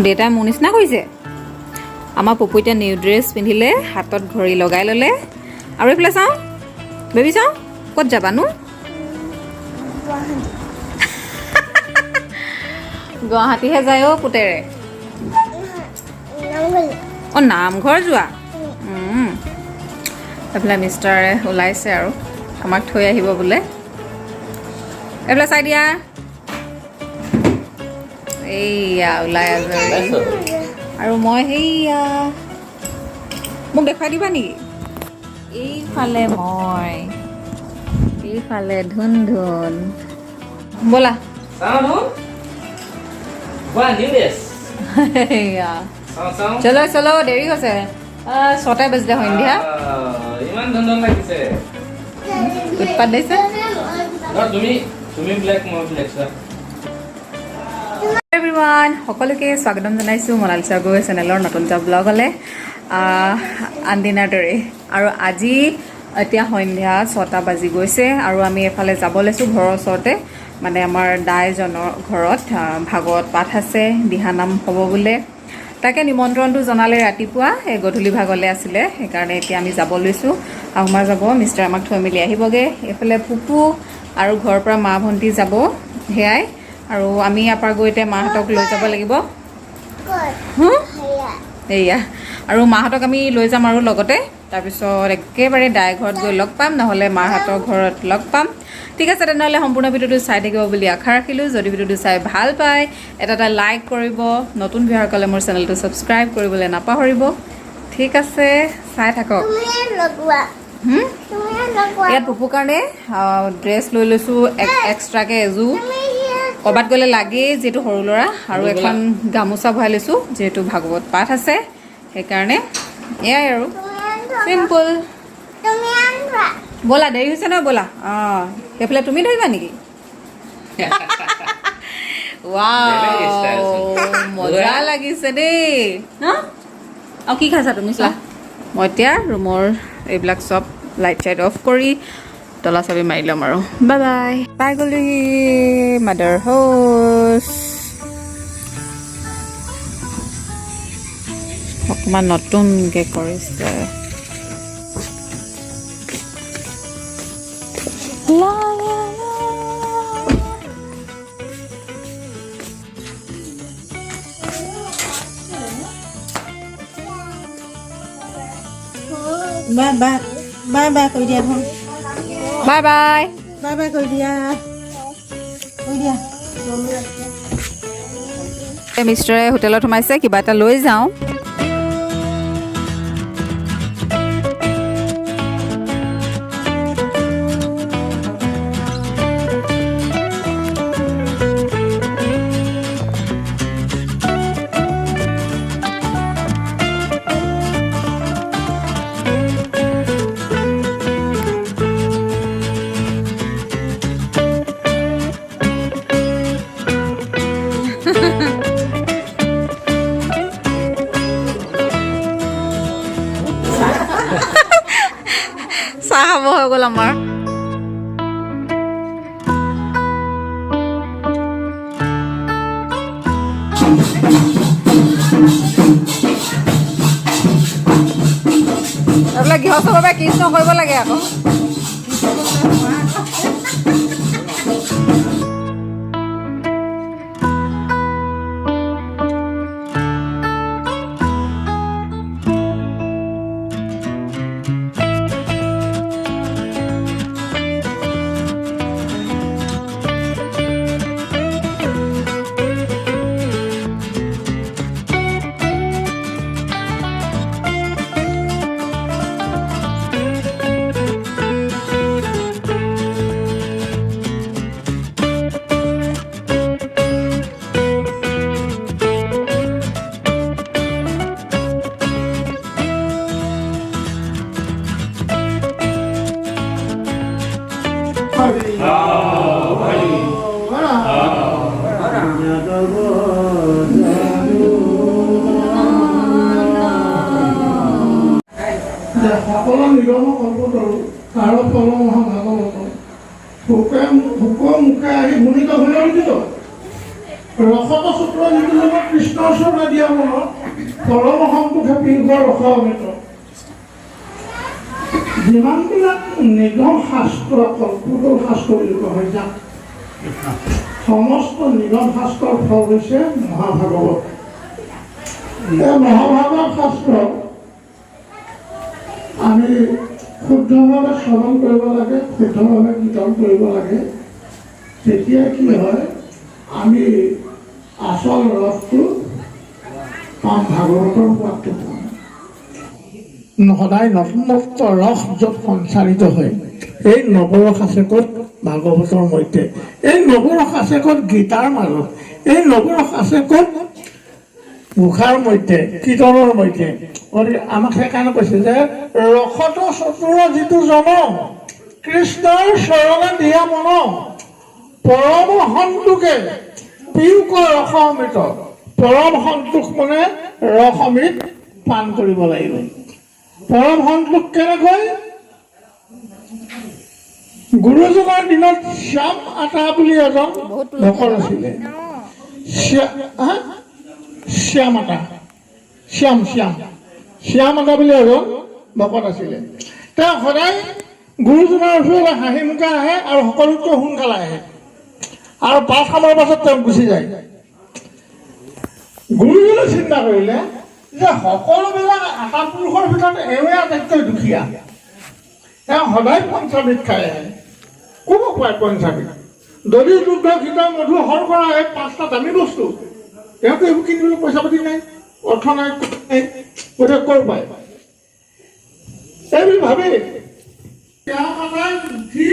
দেউতাই মোৰ নিচিনা কৰিছে আমাৰ পপু এতিয়া নিউ ড্ৰেছ পিন্ধিলে হাতত ঘড়ী লগাই ল'লে আৰু এইফালে চাওঁ বেবী চাওঁ ক'ত যাবানো গুৱাহাটীহে যায় অ' পুতেৰে অ' নামঘৰ যোৱা এইফালে মিষ্টাৰে ওলাইছে আৰু আমাক থৈ আহিব বোলে এইফালে চাই দিয়া এইয়া ওলাই আজৰি আৰু মই সেইয়া মোক দেখুৱাই দিবা নেকি এইফালে মই এইফালে ধুন ধুন ব'লা চলো চলো দেৰি হৈছে 6টা বাজিলে সন্ধিয়া উৎপাত দিছে এভৰিৱান সকলোকে স্বাগতম জনাইছোঁ মনালিছা গগৈ চেনেলৰ নতুন এটা ব্লগলৈ আনদিনাৰ দৰে আৰু আজি এতিয়া সন্ধিয়া 6টা বাজি গৈছে আৰু আমি এফালে যাব লৈছোঁ ঘৰৰ ওচৰতে মানে আমাৰ দাইজনৰ ঘৰত ভাগৱত পাঠ আছে দিহানাম হ'ব বোলে তাকে নিমন্ত্ৰণটো জনালে ৰাতিপুৱা এই গধূলি ভাগলৈ আছিলে সেইকাৰণে এতিয়া আমি যাব লৈছোঁ আহুমা যাব মিষ্টাৰ আমাক থৈ মেলি আহিবগৈ এইফালে পুপু আৰু ঘৰৰ পৰা মা ভণ্টি যাব সেয়াই আৰু আমি ইয়াৰ পৰা গৈ এতিয়া মাহঁতক লৈ যাব লাগিব এয়া আৰু মাহঁতক আমি লৈ যাম আৰু লগতে তাৰপিছত একেবাৰে দাই ঘৰত গৈ লগ পাম নহ'লে মাহঁতৰ ঘৰত লগ পাম ঠিক আছে তেনেহ'লে সম্পূৰ্ণ ভিডিঅ'টো চাই থাকিব বুলি আশা ৰাখিলোঁ যদি ভিডিঅ'টো চাই ভাল পায় এটা লাইক কৰিব নতুন ভিউৱাৰসকলে মোৰ চেনেলটো ছাবস্ক্ৰাইব কৰিবলৈ নাপাহৰিব ঠিক আছে চাই থাকক ইয়াত পুপুৰ কাৰণে ড্ৰেছ লৈ লৈছোঁ এক্সট্ৰাকৈ এযোৰ ক'ৰবাত গ'লে লাগেই যিহেতু সৰু ল'ৰা আৰু এখন গামোচা ভৰাই লৈছোঁ যিহেতু ভাগৱত পাঠ আছে সেইকাৰণে এয়াই আৰু চিম্পল ব'লা দেৰি হৈছে নহয় ব'লা অঁ সেইফালে তুমি ধৰিবা নেকি মজা লাগিছে দেই আৰু কি খাইছা তুমি চোৱা মই এতিয়া ৰুমৰ এইবিলাক চব লাইট চাইট অফ কৰি তলা চাবি মাৰি ল'ম আৰু bye by pi গ'লোহি mother house অকণমান নতুনকৈ কৰিছে বাই বাই বাই বাই কৰি দিয়া ধৰ বাই বাই বাই বাই কৰি দিয়া মিষ্টাৰে হোটেলত সোমাইছে কিবা এটা লৈ যাওঁ চাহ খাব হৈ গ'ল আমাৰ এইবিলাক গৃহস্থৰ বাবে কৃষ্ণ কৰিব লাগে আকৌ সকলো নিগম কল্পতৰু তাৰ ফল মহাভাগৱত ভোকে মুখে আহি ভূমিকা হৈ উঠিব ৰসত সূত্ৰ যিটো লগত কৃষ্ণৰ চৰণে দিয়া মনত পৰমহংসে পিংকৰ ৰস অমৃত যিমানবিলাক নিগম শাস্ত্ৰ কল্পতৰু শাস্ত্ৰ বুলি কোৱা হয় যাক সমস্ত নিগম শাস্ত্ৰৰ ফল হৈছে মহাভাগৱত। এই মহাভাগৱত শাস্ত্ৰ আমি শুদ্ধভাৱে শ্ৰৱণ কৰিব লাগে, শুদ্ধভাৱে কীৰ্তন কৰিব লাগে। তেতিয়া কি হয়, আমি আচল ৰসটো পাম, ভাগৱতৰ সোৱাদটো পাম। সদায় নতুনত্ব ৰস য'ত সঞ্চাৰিত হয়, এই নৱৰস আছে ক'ত? ভাগৱতৰ মধ্যে। এই নৱৰস আছে ক'ত? গীতাৰ মাজত। এই নৱৰস আছে ক'ত? মুখাৰ মধ্যে, কীৰ্তনৰ মধ্যে। গতিকে আমাক সেইকাৰণে কৈছে যে ৰসত চতুৰ যিটো জন কৃষ্ণৰ চৰণে দিয়া মন পৰম সন্তোষে পিউক ৰস অমৃত। পৰম সন্তোষ মানে ৰস অমৃত পান কৰিব লাগিব। পৰম সন্তোষ কেনেকৈ? গুৰুজনাৰ দিনত শ্যাম আটা বুলি এজন ভকত আছিলে। শ্যাম আটা বুলি এজন ভকত আছিলে। তেওঁ সদায় গুৰুজনাৰ ওচৰলৈ হাঁহি মুখে আহে আৰু সকলোতকৈ সোনকালে আহে আৰু পাঠ সামৰ পাছত তেওঁ গুচি যায়। গুৰুজনে চিন্তা কৰিলে যে সকলোবিলাক আটা পুৰুষৰ ভিতৰত এওঁৱে আটাইতকৈ দুখীয়া। তেওঁ সদায় পঞ্চামৃত খাই আহে। ক'ব খুৱায় পঞ্চামৃত? দধি দুগ্ধ ঘৃত মধু শৰ্কৰা এই 5টা দামী বস্তু। তেওঁতো এইবোৰ কিনিবলৈ পইচা পাতি নাই, অৰ্থ নাই, গতিকে ক'ৰ পায়? এইবুলি ভাবি তেওঁ সদায় উঠি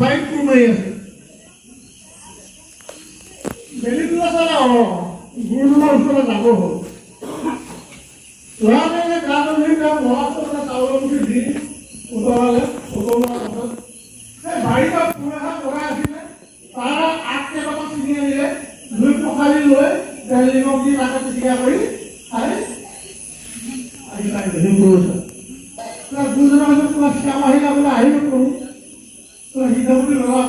বাইক কোৰ মাৰি আছে। বেলি তোলা চালে গুৰুজনাৰ ওচৰলৈ যাব হ'ল। ল'ৰাটোৱে গাটো ধুই তেওঁ মহাপুৰুষে চাউলৰ মুঠি দি উতলালে। উতলোৱাৰ পাছত সেই বাৰীত কোৰ এখন লগাই আছিলে, তাৰ আগ কেইটামান ছিঙি আনিলে, ধুই পখালি লৈ তেল নিমখ দি তাকে পিটিকা কৰি খাই আহি পাই গ'ল গুৰুজন। গুৰুজনৰ পিছত তোমাৰ শ্যাম আহিলা বোলে আহিব কৰোঁ সিদ্ধ বুলি ল'ৰা।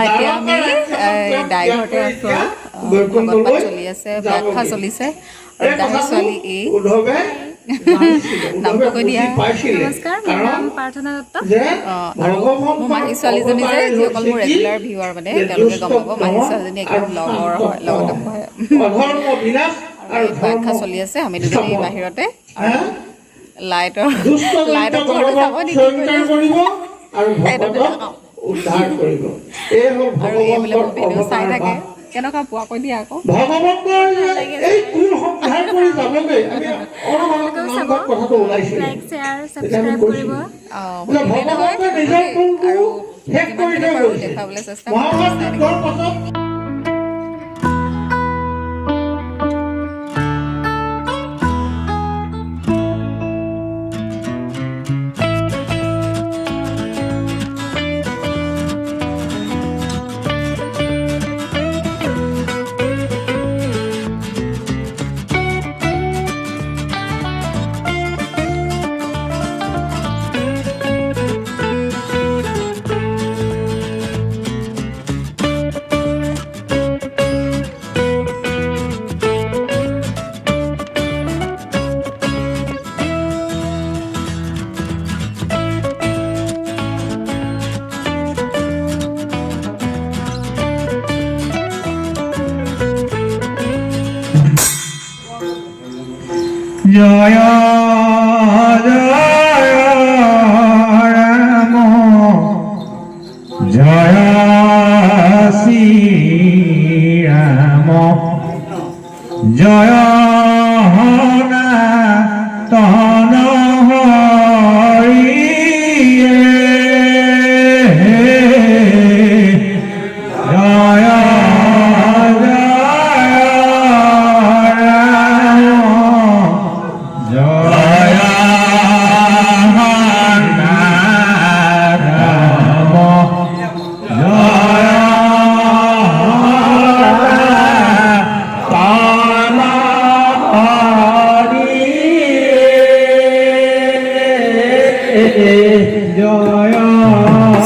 এতিয়া আমি ডাইঘৰতে আছোঁ। ভাগৱত পাঠ চলি আছে, ব্যাখ্যা চলিছে আৰু দাই ছোৱালী এই নামটো কৈ দিয়া। নমস্কাৰ, মোৰ নাম প্ৰাৰ্থনা দত্ত। আৰু মোৰ মাহী ছোৱালীজনী যে যিসকল মোৰ ৰেগুলাৰ ভিউৱাৰ মানে তেওঁলোকে গম পাব, মাহী ছোৱালীজনী একদম লগৰ হয়, লগতে পঢ়ে। আৰু ব্যাখ্যা চলি আছে, আমি দুজনী বাহিৰতে। আৰু লাইটৰ পোহৰটো চাব আৰু এইবিলাক ভিডিঅ' চাই থাকে। কেনেকুৱা পোৱা কৈ দিয়া আকৌ। আৰু দেখুৱাবলৈ চেষ্টা কৰিম। জয় জয় ৰাম জয় শ্ৰী ৰাম জয় তন হৰি জয় জয় জয় ৰাম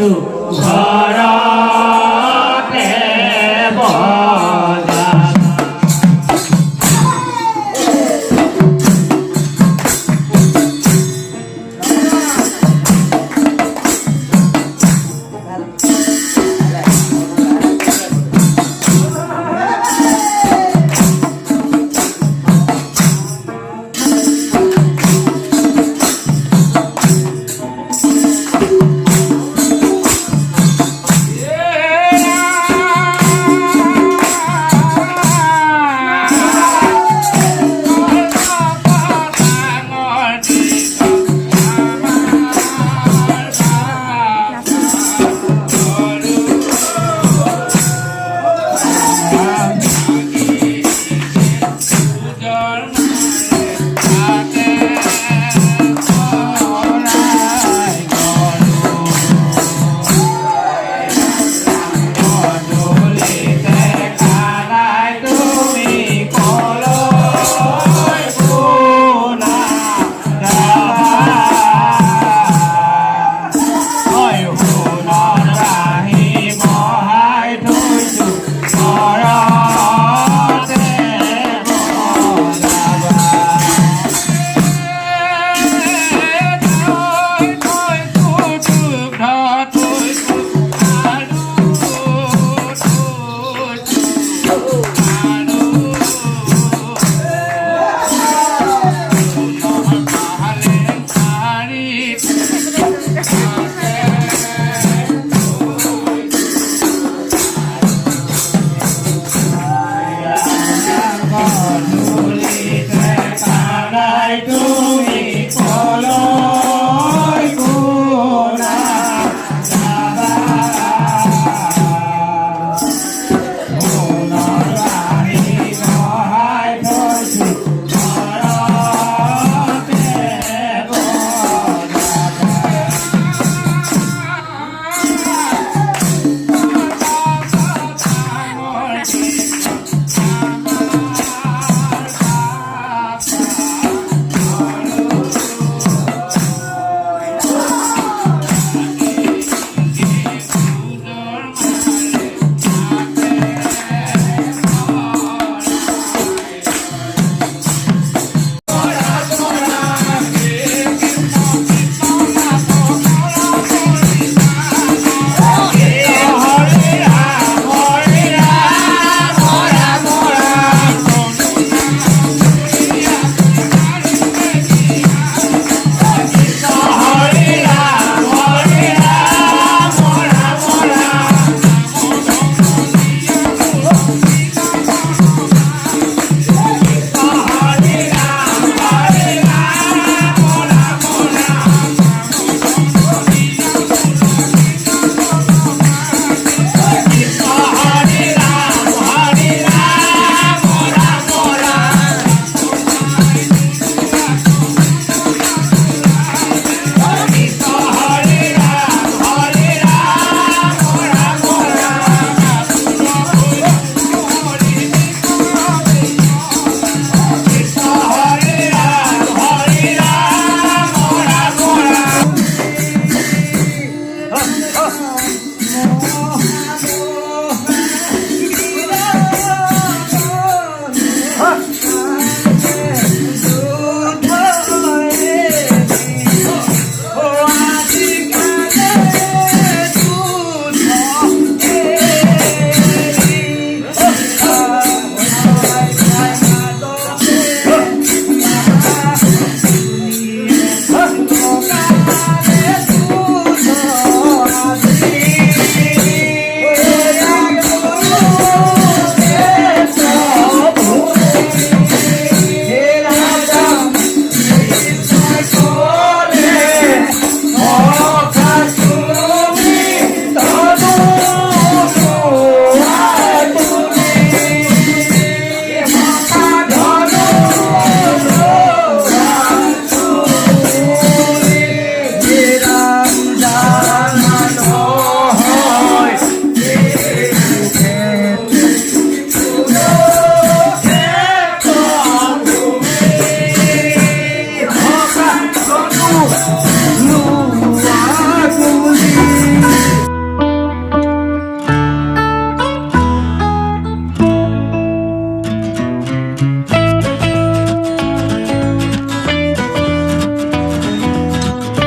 থৈছো ঘৰতে বজাৰ।